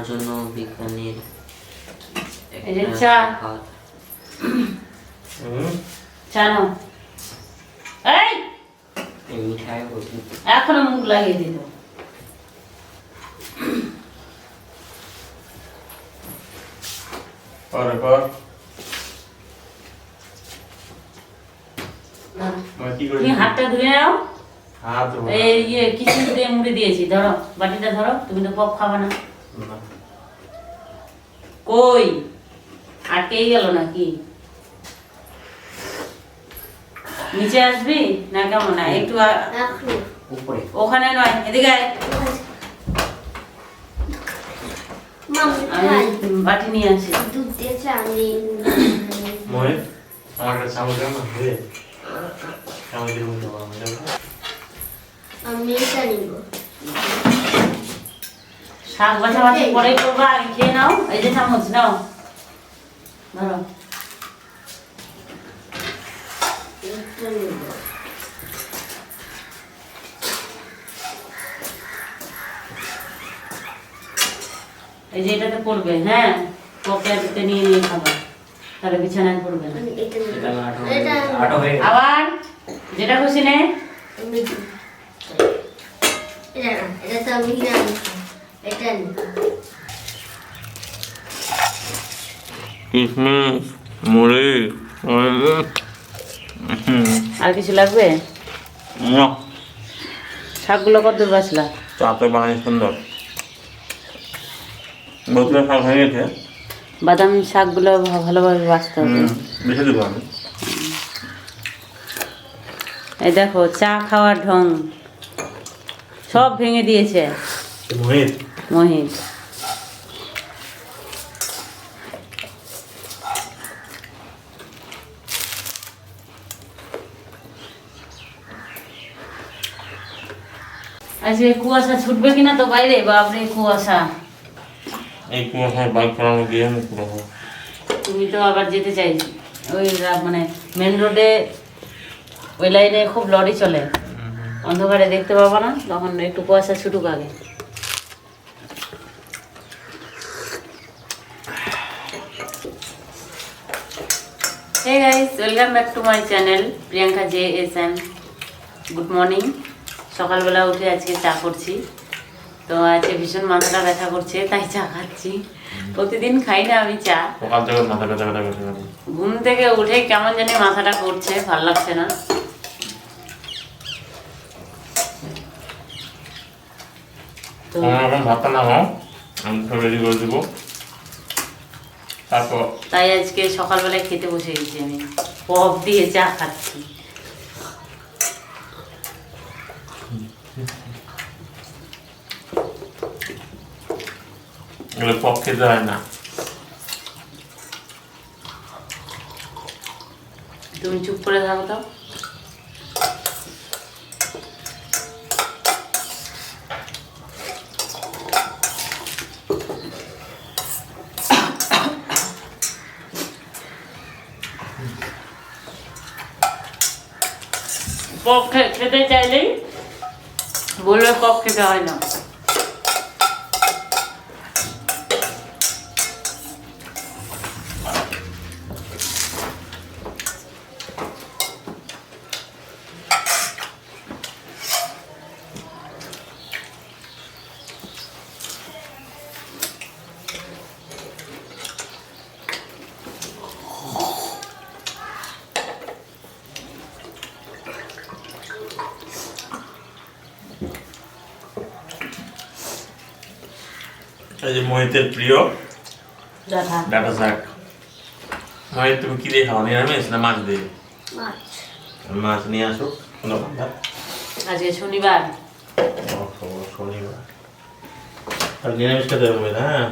জন্য বিজ্ঞানীর এই যে চা চা নাও। এই মিঠাই এখনো মুখ লাগিয়ে দিল। তুমি হাতটা ধুয়ে নাও। এই কিছু দিয়ে মুড়ে দিয়েছি, ধরো বাটিটা ধরো। তুমি তো পপ খাবা না। কই আটকেই গেল নাকি? নিচে আসবি না কেমন? না একটু উপরে, ওখানে নয়, এদিকে আয়। আমি বাটি নিয়ে আসি। দুধ দিয়েছে আমি এটা নিব। শাক বাছাবাছি পরে করবো, আগে খেয়ে নাও। এই যে চামচ নাও, ধরো। এটা নিব। এই যে এটাতে পড়বে, হ্যাঁ পকেটে নিয়ে নিয়ে খাবা, তাহলে বিছানায় পড়বে না। আবার যেটা খুশি নে। এটা তো আমি এটা নিব। কিশমিশ, মুড়ি। আর কিছু লাগবে? না, শাকগুলো কত দূর বাছলা? চা তো বানাই সুন্দর। বোতলে শাক হয়ে গেছে। বাদাম শাকগুলো ভালোভাবে বাছতে হবে। বেশি দেবো আমি। এই দেখো চা খাওয়ার ঢং সব ভেঙে দিয়েছে মহিত। আজকে কুয়াশা ছুটবে কিনা তো বাইরে, বাপরে কুয়াশা। এই কুয়াশায় বাইক চালানো গিয়ে আমি পুরো। তুমি তো আবার যেতে চাইছি ওই মানে মেন রোডে, ওই লাইনে খুব লরি চলে, অন্ধকারে দেখতে পাবো না, তখন একটু কুয়াশা ছুটুক আগে। Hey guys, welcome back to my channel Priyanka JSM. Good morning. সকালবেলা উঠে আজকে চা করছি। তো আজকে ভীষণ মাথাটা ব্যথা করছে, তাই চা খাচ্ছি। প্রতিদিন খাই না আমি চা। সকাল থেকে মাথা ব্যথা করছে। ঘুম থেকে উঠে কেমন জানি মাথাটা করছে, ভালো লাগছে না। তো ভাতটা নামাও, আমি সব রেডি করে দেবো। তারপর তাই আজকে সকালবেলায় খেতে বসে গেছি, আমি পপ দিয়ে চা খাচ্ছি। এগুলো পপ খেতে হয় না। তুমি চুপ করে থাকো তো। পপ খেতে চাইলেই বলবে পপ খেতে হয় না। এই যে মোহিতের প্রিয় ডাটা শাক। মোহিত, তুমি কি দিয়ে খাও? নিরামিষ না মাছ দিয়ে? মাছ নিয়ে আসো। আজকে শনিবার। শনিবার আর নিরামিষ খেতে হবে না। হ্যাঁ,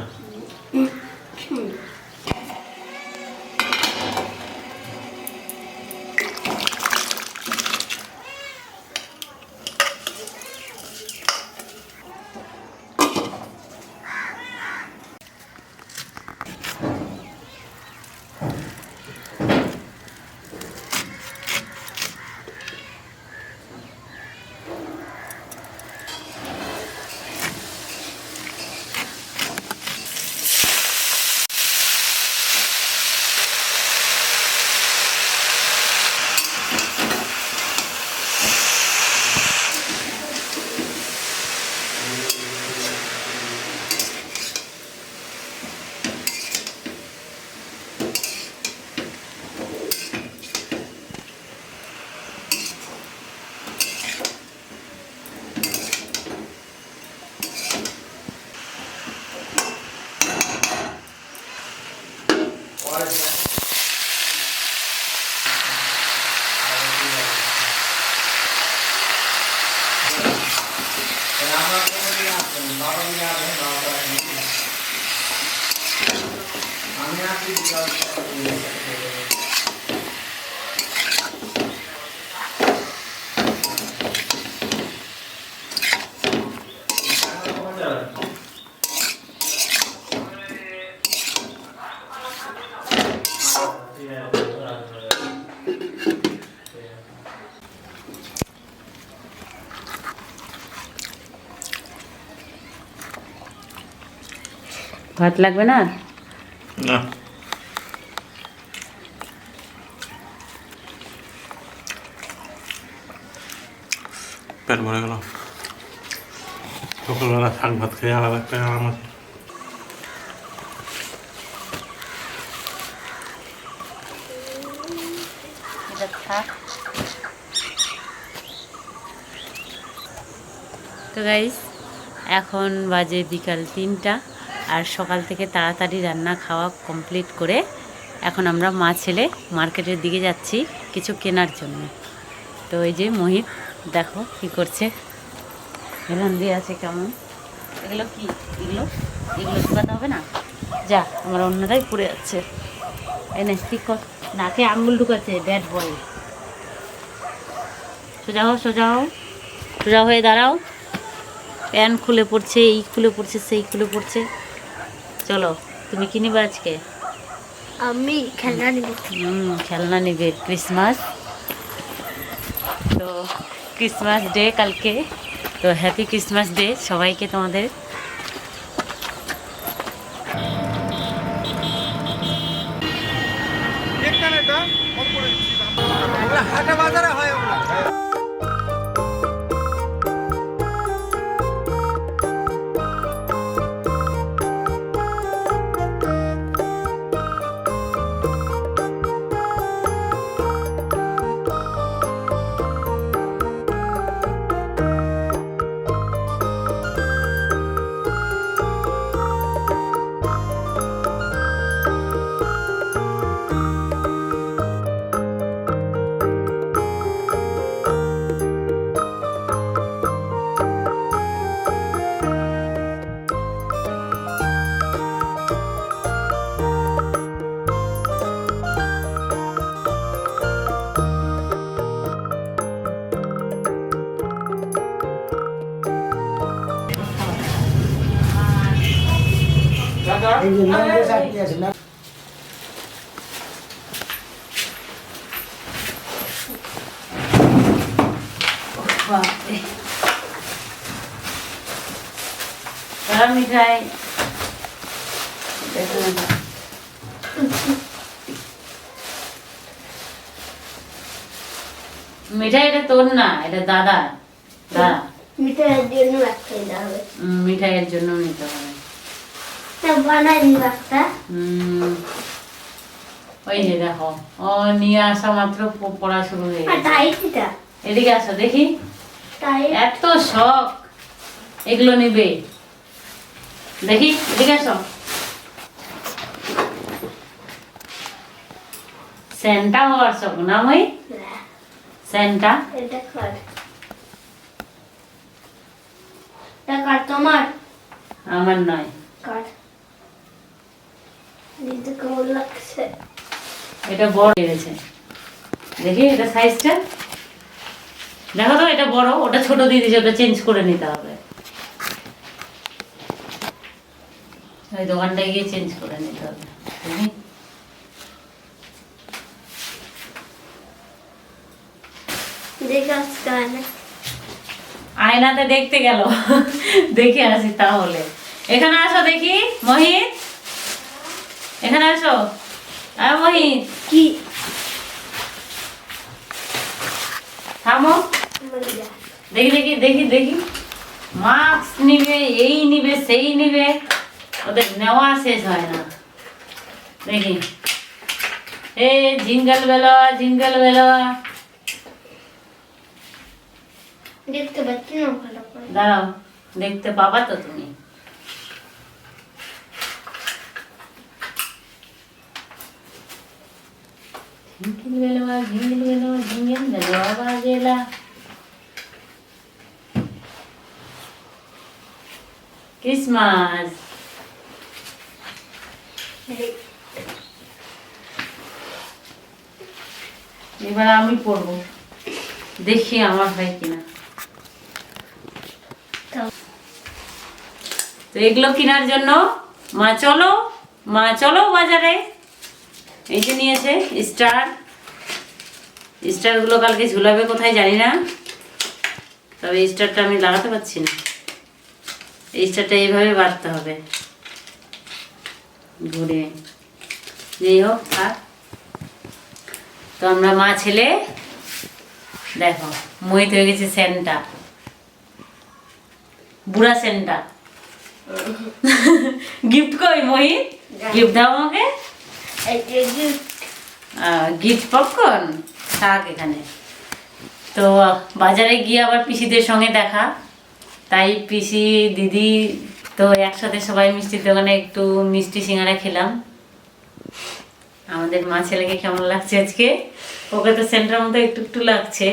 ভাত লাগবে না? না, পেট ভরে গেল। সকালবেলা শাক ভাত খেয়ে আলাদা একটা আরাম আছে। এটা থাক। তো গাইস এখন বাজে বিকাল 3টা, আর সকাল থেকে তাড়াতাড়ি রান্না খাওয়া কমপ্লিট করে এখন আমরা মা ছেলে মার্কেটের দিকে যাচ্ছি কিছু কেনার জন্য। তো এই যে মোহিত দেখো কি করছে, হেলান দিয়ে আছে কেমন। এগুলো কি? এগুলো এগুলো শুকাতে হবে না? যা, আমার অন্যরাই পড়ে যাচ্ছে। এনে ঠিক কর, নাকে আঙুল ঢুকাচ্ছে, ব্যাড বয়। সোজা হও, সোজা হও, সোজা হয়ে দাঁড়াও। প্যান্ট খুলে পড়ছে, এই খুলে পড়ছে, সেই খুলে পড়ছে। চলো, তুমি কি নিবে আজকে? আমি খেলনা নিব। খেলনা নিবে, ক্রিসমাস তো, ক্রিসমাস ডে কালকে। তো হ্যাপি ক্রিসমাস ডে সবাইকে তোমাদের। হাটে বাজারে হয় ওগুলা। এই যে ম্যাঙ্গো চাটনি আছে না। মিঠাই মিঠাই এটা তোর না, এটা দাদা। দাদা মিঠাইয়ের জন্য একটা নিতে হবে। মিঠাইয়ের জন্য নিতে হবে। বানাই নিব একটা। ওই যে দেখো, ও নিয়ে আসা মাত্র পড়া শুরু হয়ে আর গেছে। টাইটটা এদিকে আসো দেখি, টাইট এত শখ এগুলো নিবে। দেখি এদিকে আসো। সেন্টা হওয়ার শখ না মই? সেন্টা এটা কাট। এটা কাট তোমার? আমার নয়। কাট। দিতে কেমন লাগছে? এটা বড় হয়ে গেছে, দেখি এটা সাইজটা দেখো তো। এটা বড়, ওটা ছোট দিয়ে দিয়েছে, ওটা চেঞ্জ করে নিতে হবে। ওই দোকানটায় গিয়ে চেঞ্জ করে নিতে হবে। দেখি দেখে আসতে হয় না। আয়নাতে দেখতে গেল, দেখে আসি তাহলে। এখানে আসো দেখি মোহিত, এখানে আসো। মোহিত কি থামো, দেখি দেখি দেখি দেখি। মাস্ক নিবে, এই নিবে, সেই নিবে, ওদের নেওয়া শেষ হয় না। দেখি এ জিঙ্গল বেলা, জিঙ্গল বেলা। দেখতে পাচ্ছি না ভালো করে। দাঁড়াও, দেখতে পাবা তো তুমি। ঝিঙ্গিল বেলবা ঝিঙ্গিল বেলবা ঝিঙ্গিল বেলবা বাজেলা। ক্রিসমাস। এবার আমি পড়বো, দেখি আমার হয় কিনা। তো এগুলো কেনার জন্য মা চলো বাজারে। এই যে নিয়েছে স্টারগুলো কালকে ঝুলাবে কোথায় জানি না, তবে স্টারটা আমি লাগাতে পারছি না। এই স্টারটা এইভাবে বাঁধতে হবে ঘুরে, যেই হোক থাক। তো আমরা মা ছেলে দেখো মোহিত হয়ে গেছে সেন্টা, বুড়া সেন্টা। গিফট কই মোহিত? গিফট দাও আমাকে। গিফট পপকর্ন থাক এখানে। তো বাজারে গিয়ে আবার পিসিদের সঙ্গে দেখা, তাই পিসি দিদি তো একসাথে সবাই মিষ্টির দোকানে একটু মিষ্টি সিঙ্গারা খেলাম। আমাদের মা ছেলেকে কেমন লাগছে আজকে? ওকে তো সেন্টার মতো একটু একটু লাগছে,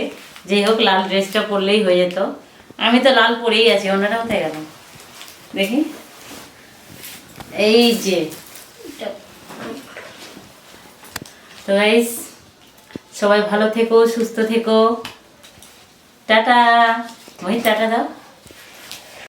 যাই হোক লাল ড্রেসটা পরলেই হয়ে যেত। আমি তো লাল পরেই আছি, ওনারা কোথায় গেল দেখি। এই যে তো গাইস, সবাই ভালো থেকো, সুস্থ থেকো, টাটা। টাটা দাও।